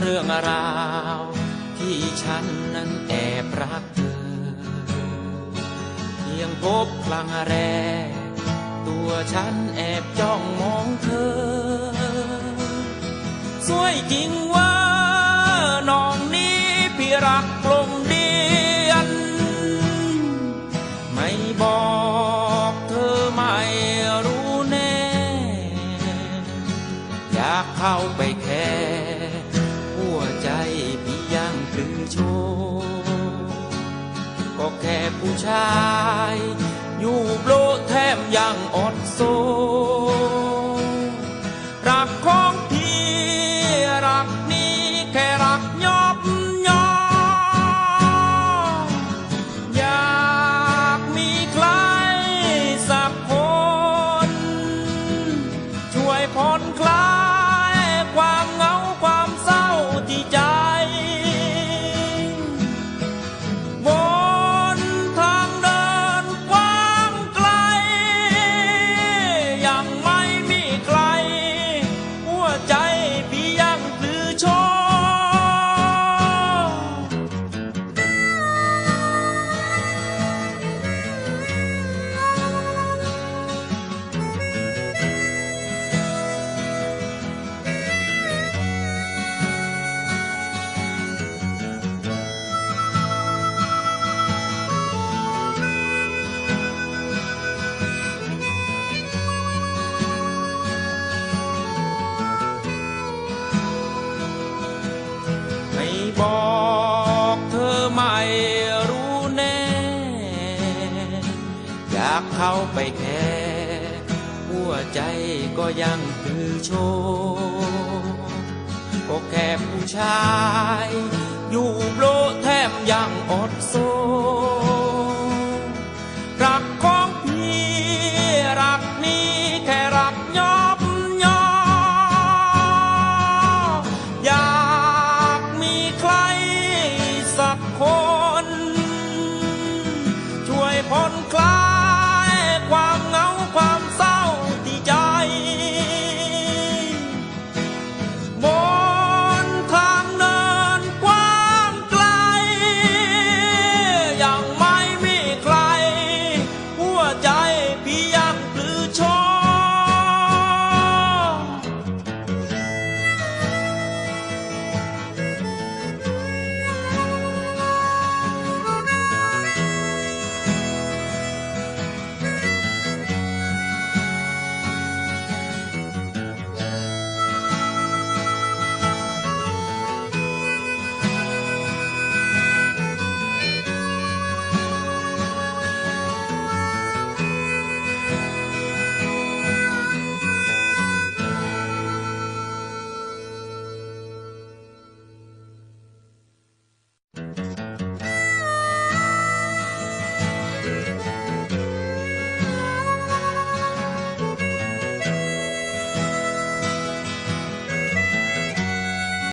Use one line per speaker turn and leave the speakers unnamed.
เรื่องราวที่ฉันนั้นแอบรักเธอเพียงพบครั้งแรกตัวฉันแอบจ้องมองเธอสวยจริงว่าน้องนี้พี่รักกลมเดียนไม่บอกเธอไม่รู้แน่อยากเข้าไปแค่หัวใจพี่ยังปลื้มโชว์ก็แค่ผู้ชายอยู่โบะแทมยังอดโซรักของพี่รักนี้แค่รักยอบยออยากมีใครสักคนช่วยผ่อนคลายความเหงาความเศร้าที่ใจบนทางเดินกว้างไกลยังไม่มีใครหัวใจพี่ยังปลื้มโชไม่บอกเธอไม่รู้แน่อยากเข้าไปแค่หัวใจก็ยังคือโชว์ก็แค่ผู้ชายอยู่โบะแทมยังอดโซ